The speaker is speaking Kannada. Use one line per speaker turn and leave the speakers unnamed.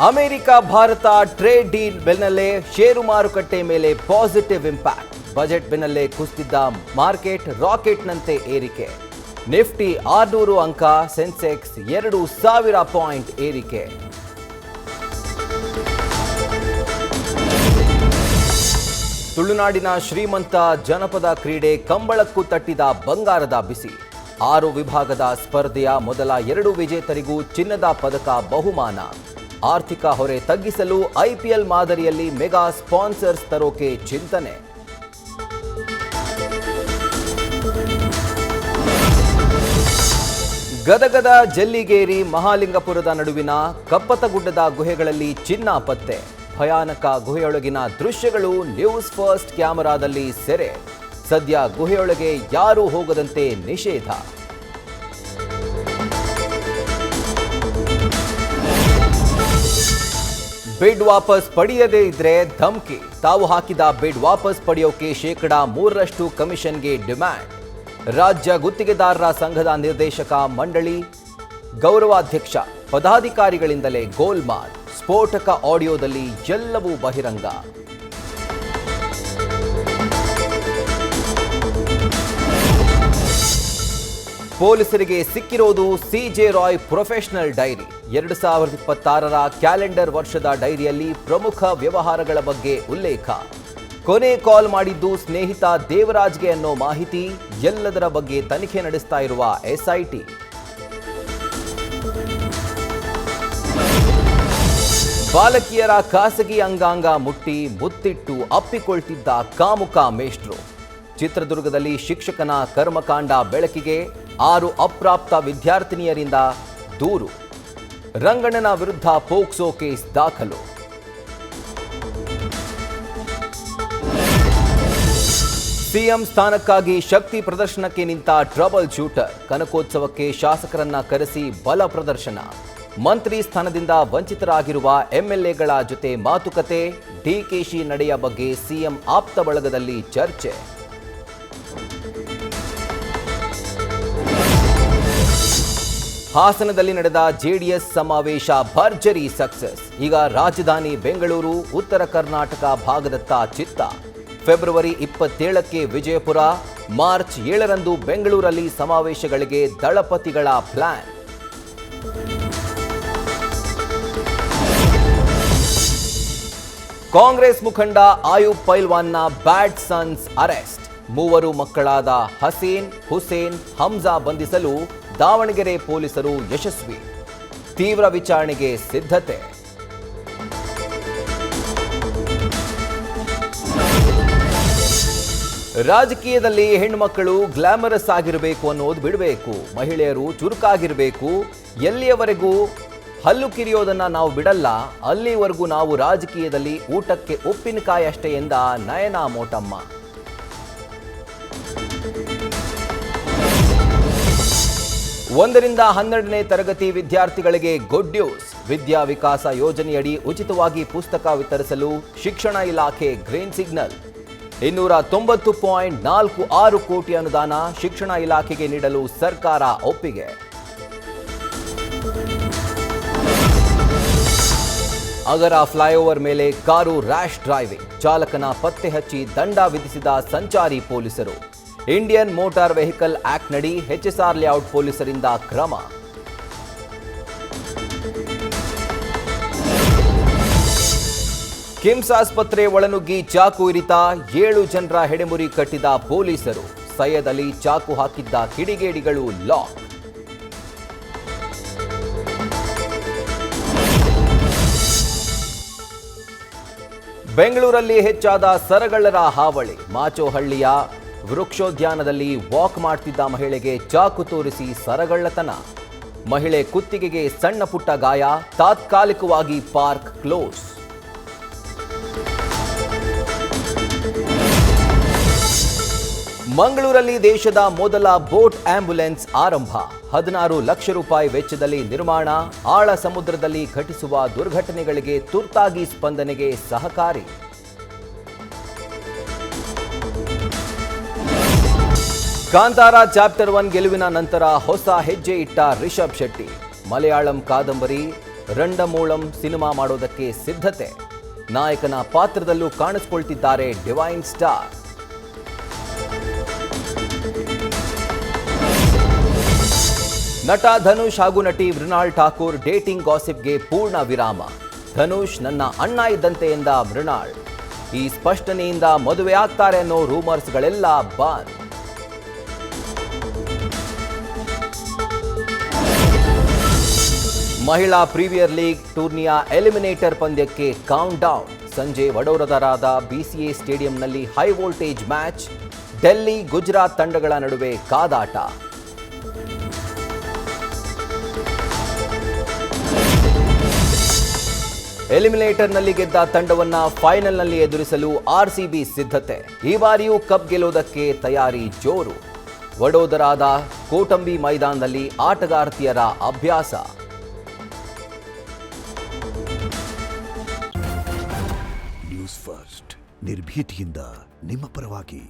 ಅಮೆರಿಕ ಭಾರತ ಟ್ರೇಡ್ ಡೀಲ್ ಬೆನ್ನಲ್ಲೇ ಷೇರು ಮಾರುಕಟ್ಟೆ ಮೇಲೆ ಪಾಸಿಟಿವ್ ಇಂಪ್ಯಾಕ್ಟ್. ಬಜೆಟ್ ಬೆನ್ನಲ್ಲೇ ಕುಸಿದಿದ್ದ ಮಾರ್ಕೆಟ್ ರಾಕೆಟ್ನಂತೆ ಏರಿಕೆ. ನಿಫ್ಟಿ 600 ಅಂಕ, ಸೆನ್ಸೆಕ್ಸ್ 2000 ಪಾಯಿಂಟ್ ಏರಿಕೆ. ತುಳುನಾಡಿನ ಶ್ರೀಮಂತ ಜನಪದ ಕ್ರೀಡೆ ಕಂಬಳಕ್ಕೂ ತಟ್ಟಿದ ಬಂಗಾರದ ಬಿಸಿ. 6 ವಿಭಾಗದ ಸ್ಪರ್ಧೆಯ ಮೊದಲ 2 ವಿಜೇತರಿಗೂ ಚಿನ್ನದ ಪದಕ ಬಹುಮಾನ. ಆರ್ಥಿಕ ಹೊರೆ ತಗ್ಗಿಸಲು ಐಪಿಎಲ್ ಮಾದರಿಯಲ್ಲಿ ಮೆಗಾ ಸ್ಪಾನ್ಸರ್ಸ್ ತರೋಕೆ ಚಿಂತನೆ. ಗದಗದ ಜಲ್ಲಿಗೇರಿ ಮಹಾಲಿಂಗಪುರದ ನಡುವಿನ ಕಪ್ಪತಗುಡ್ಡದ ಗುಹೆಗಳಲ್ಲಿ ಚಿನ್ನ ಪತ್ತೆ. ಭಯಾನಕ ಗುಹೆಯೊಳಗಿನ ದೃಶ್ಯಗಳು ನ್ಯೂಸ್ ಫಸ್ಟ್ ಕ್ಯಾಮೆರಾದಲ್ಲಿ ಸೆರೆ. ಸದ್ಯ ಗುಹೆಯೊಳಗೆ ಯಾರೂ ಹೋಗದಂತೆ ನಿಷೇಧ. ಬಿಡ್ ವಾಪಸ್ ಪಡೆಯದೇ ಇದ್ರೆ ಧಮ್ಕಿ. ತಾವು ಹಾಕಿದ ಬಿಡ್ ವಾಪಸ್ ಪಡೆಯೋಕೆ %3 ಕಮಿಷನ್ಗೆ ಡಿಮ್ಯಾಂಡ್. ರಾಜ್ಯ ಗುತ್ತಿಗೆದಾರರ ಸಂಘದ ನಿರ್ದೇಶಕ ಮಂಡಳಿ ಗೌರವಾಧ್ಯಕ್ಷ ಪದಾಧಿಕಾರಿಗಳಿಂದಲೇ ಗೋಲ್ಮಾಲ್. ಸ್ಫೋಟಕ ಆಡಿಯೋದಲ್ಲಿ ಎಲ್ಲವೂ ಬಹಿರಂಗ. ಪೊಲೀಸರಿಗೆ ಸಿಕ್ಕಿರೋದು ಸಿಜೆ ರಾಯ್ ಪ್ರೊಫೆಷನಲ್ ಡೈರಿ. 2026ರ ಕ್ಯಾಲೆಂಡರ್ ವರ್ಷದ ಡೈರಿಯಲ್ಲಿ ಪ್ರಮುಖ ವ್ಯವಹಾರಗಳ ಬಗ್ಗೆ ಉಲ್ಲೇಖ. ಕೊನೆ ಕಾಲ್ ಮಾಡಿದ್ದು ಸ್ನೇಹಿತ ದೇವರಾಜ್ಗೆ ಅನ್ನೋ ಮಾಹಿತಿ. ಎಲ್ಲದರ ಬಗ್ಗೆ ತನಿಖೆ ನಡೆಸ್ತಾ ಇರುವ ಎಸ್ಐಟಿ. ಬಾಲಕಿಯರ ಖಾಸಗಿ ಅಂಗಾಂಗ ಮುಟ್ಟಿ ಮುತ್ತಿಟ್ಟು ಅಪ್ಪಿಕೊಳ್ತಿದ್ದ ಕಾಮುಕ ಮೇಷ್ಟ್ರು. ಚಿತ್ರದುರ್ಗದಲ್ಲಿ ಶಿಕ್ಷಕನ ಕರ್ಮಕಾಂಡ ಬೆಳಕಿಗೆ. 6 ಅಪ್ರಾಪ್ತ ವಿದ್ಯಾರ್ಥಿನಿಯರಿಂದ ದೂರು. ರಂಗಣ್ಣನ ವಿರುದ್ಧ ಪೋಕ್ಸೋ ಕೇಸ್ ದಾಖಲು. ಸಿಎಂ ಸ್ಥಾನಕ್ಕಾಗಿ ಶಕ್ತಿ ಪ್ರದರ್ಶನಕ್ಕೆ ನಿಂತ ಟ್ರಬಲ್ ಶೂಟರ್. ಕನಕೋತ್ಸವಕ್ಕೆ ಶಾಸಕರನ್ನ ಕರೆಸಿ ಬಲ ಪ್ರದರ್ಶನ. ಮಂತ್ರಿ ಸ್ಥಾನದಿಂದ ವಂಚಿತರಾಗಿರುವ ಎಂಎಲ್ಎಗಳ ಜೊತೆ ಮಾತುಕತೆ. ಡಿಕೆಶಿ ನಡೆಯ ಬಗ್ಗೆ ಸಿಎಂ ಆಪ್ತ ಬಳಗದಲ್ಲಿ ಚರ್ಚೆ. ಹಾಸನದಲ್ಲಿ ನಡೆದ ಜೆಡಿಎಸ್ ಸಮಾವೇಶ ಭರ್ಜರಿ ಸಕ್ಸಸ್. ಈಗ ರಾಜಧಾನಿ ಬೆಂಗಳೂರು, ಉತ್ತರ ಕರ್ನಾಟಕ ಭಾಗದತ್ತ ಚಿತ್ತ. ಫೆಬ್ರವರಿ 27ಕ್ಕೆ ವಿಜಯಪುರ, ಮಾರ್ಚ್ 7ರಂದು ಬೆಂಗಳೂರಲ್ಲಿ ಸಮಾವೇಶಗಳಿಗೆ ದಳಪತಿಗಳ ಪ್ಲಾನ್. ಕಾಂಗ್ರೆಸ್ ಮುಖಂಡ ಆಯೂಬ್ ಪೈಲ್ವಾನ್ನ ಬ್ಯಾಡ್ ಸನ್ಸ್ ಅರೆಸ್ಟ್. 3 ಮಕ್ಕಳಾದ ಹಸೀನ್, ಹುಸೇನ್, ಹಮ್ಜಾ ಬಂಧಿಸಲು ದಾವಣಗೆರೆ ಪೊಲೀಸರು ಯಶಸ್ವಿ. ತೀವ್ರ ವಿಚಾರಣೆಗೆ ಸಿದ್ಧತೆ. ರಾಜಕೀಯದಲ್ಲಿ ಹೆಣ್ಣುಮಕ್ಕಳು ಗ್ಲಾಮರಸ್ ಆಗಿರಬೇಕು ಅನ್ನೋದು ಬಿಡಬೇಕು. ಮಹಿಳೆಯರು ಚುರುಕಾಗಿರಬೇಕು. ಎಲ್ಲಿಯವರೆಗೂ ಹಲ್ಲು ಕಿರಿಯೋದನ್ನ ನಾವು ಬಿಡಲ್ಲ, ಅಲ್ಲಿವರೆಗೂ ನಾವು ರಾಜಕೀಯದಲ್ಲಿ ಊಟಕ್ಕೆ ಉಪ್ಪಿನಕಾಯಿ ಅಷ್ಟೇ ಎಂದ ನಯನಾ ಮೋಟಮ್ಮ. 1ರಿಂದ 12ನೇ ತರಗತಿ ವಿದ್ಯಾರ್ಥಿಗಳಿಗೆ ಗುಡ್ ನ್ಯೂಸ್. ವಿದ್ಯಾ ವಿಕಾಸ ಯೋಜನೆಯಡಿ ಉಚಿತವಾಗಿ ಪುಸ್ತಕ ವಿತರಿಸಲು ಶಿಕ್ಷಣ ಇಲಾಖೆ ಗ್ರೀನ್ ಸಿಗ್ನಲ್. 290.46 ಕೋಟಿ ಅನುದಾನ ಶಿಕ್ಷಣ ಇಲಾಖೆಗೆ ನೀಡಲು ಸರ್ಕಾರ ಒಪ್ಪಿಗೆ. ಅಗರ ಫ್ಲೈಓವರ್ ಮೇಲೆ ಕಾರು ರ್ಯಾಶ್ ಡ್ರೈವಿಂಗ್. ಚಾಲಕನ ಪತ್ತೆ ಹಚ್ಚಿ ದಂಡ ವಿಧಿಸಿದ ಸಂಚಾರಿ ಪೊಲೀಸರು. ಇಂಡಿಯನ್ ಮೋಟಾರ್ ವೆಹಿಕಲ್ ಆಕ್ಟ್ನಡಿ HSR ಲೇಔಟ್ ಪೊಲೀಸರಿಂದ ಕ್ರಮ. ಕಿಮ್ಸ್ ಆಸ್ಪತ್ರೆ ಒಳನುಗ್ಗಿ ಚಾಕು ಇರಿತ. 7 ಜನರ ಹೆಡೆಮುರಿ ಕಟ್ಟಿದ ಪೊಲೀಸರು. ಸೈಯದ್ ಅಲಿ ಚಾಕು ಹಾಕಿದ್ದ ಕಿಡಿಗೇಡಿಗಳು ಲಾಕ್. ಬೆಂಗಳೂರಲ್ಲಿ ಹೆಚ್ಚಾದ ಸರಗಳ್ಳರ ಹಾವಳಿ. ಮಾಚೋಹಳ್ಳಿಯ ವೃಕ್ಷೋದ್ಯಾನದಲ್ಲಿ ವಾಕ್ ಮಾಡ್ತಿದ್ದ ಮಹಿಳೆಗೆ ಚಾಕು ತೋರಿಸಿ ಸರಗಳ್ಳತನ. ಮಹಿಳೆ ಕುತ್ತಿಗೆಗೆ ಸಣ್ಣ ಪುಟ್ಟ ಗಾಯ. ತಾತ್ಕಾಲಿಕವಾಗಿ ಪಾರ್ಕ್ ಕ್ಲೋಸ್. ಮಂಗಳೂರಲ್ಲಿ ದೇಶದ ಮೊದಲ ಬೋಟ್ ಆಂಬ್ಯುಲೆನ್ಸ್ ಆರಂಭ. 16 ಲಕ್ಷ ರೂಪಾಯಿ ವೆಚ್ಚದಲ್ಲಿ ನಿರ್ಮಾಣ. ಆಳ ಸಮುದ್ರದಲ್ಲಿ ಘಟಿಸುವ ದುರ್ಘಟನೆಗಳಿಗೆ ತುರ್ತಾಗಿ ಸ್ಪಂದನೆಗೆ ಸಹಕಾರಿ. ಕಾಂತಾರ ಚಾಪ್ಟರ್ 1 ಗೆಲುವಿನ ನಂತರ ಹೊಸ ಹೆಜ್ಜೆ ಇಟ್ಟ ರಿಷಬ್ ಶೆಟ್ಟಿ. ಮಲಯಾಳಂ ಕಾದಂಬರಿ ರಂಡಮೂಳಂ ಸಿನಿಮಾ ಮಾಡೋದಕ್ಕೆ ಸಿದ್ಧತೆ. ನಾಯಕನ ಪಾತ್ರದಲ್ಲೂ ಕಾಣಿಸಿಕೊಳ್ತಿದ್ದಾರೆ ಡಿವೈನ್ ಸ್ಟಾರ್. ನಟ ಧನುಷ್ ಹಾಗೂ ನಟಿ ಮೃಣಾಲ್ ಠಾಕೂರ್ ಡೇಟಿಂಗ್ ಗಾಸಿಪ್ಗೆ ಪೂರ್ಣ ವಿರಾಮ. ಧನುಷ್ ನನ್ನ ಅಣ್ಣ ಇದ್ದಂತೆ ಎಂದ ಮೃಣಾಲ್. ಈ ಸ್ಪಷ್ಟನೆಯಿಂದ ಮದುವೆ ಆಗ್ತಾರೆ ಅನ್ನೋ ರೂಮರ್ಸ್ಗಳೆಲ್ಲ ಬಂದ್. ಮಹಿಳಾ ಪ್ರೀಮಿಯರ್ ಲೀಗ್ ಟೂರ್ನಿಯ ಎಲಿಮಿನೇಟರ್ ಪಂದ್ಯಕ್ಕೆ ಕೌಂಟ್ ಡೌನ್. ಸಂಜೆ ವಡೋದರಾದ ಬಿಸಿಎ ಸ್ಟೇಡಿಯಂನಲ್ಲಿ high voltage match. Delhi Gujarat ತಂಡಗಳ ನಡುವೆ ಕಾದಾಟ. ಎಲಿಮಿನೇಟರ್ನಲ್ಲಿ ಗೆದ್ದ ತಂಡವನ್ನ ಫೈನಲ್ನಲ್ಲಿ ಎದುರಿಸಲು ಆರ್ಸಿಬಿ ಸಿದ್ಧತೆ. ಈ ಬಾರಿಯೂ ಕಪ್ ಗೆಲ್ಲುವುದಕ್ಕೆ ತಯಾರಿ ಜೋರು. ವಡೋದರಾದ ಕೋಟಂಬಿ ಮೈದಾನದಲ್ಲಿ ಆಟಗಾರ್ತಿಯರ ಅಭ್ಯಾಸ.
ನ್ಯೂಸ್ ಫಸ್ಟ್ ನಿರ್ಭೀತಿಯಿಂದ ನಿಮ್ಮ ಪರವಾಗಿ.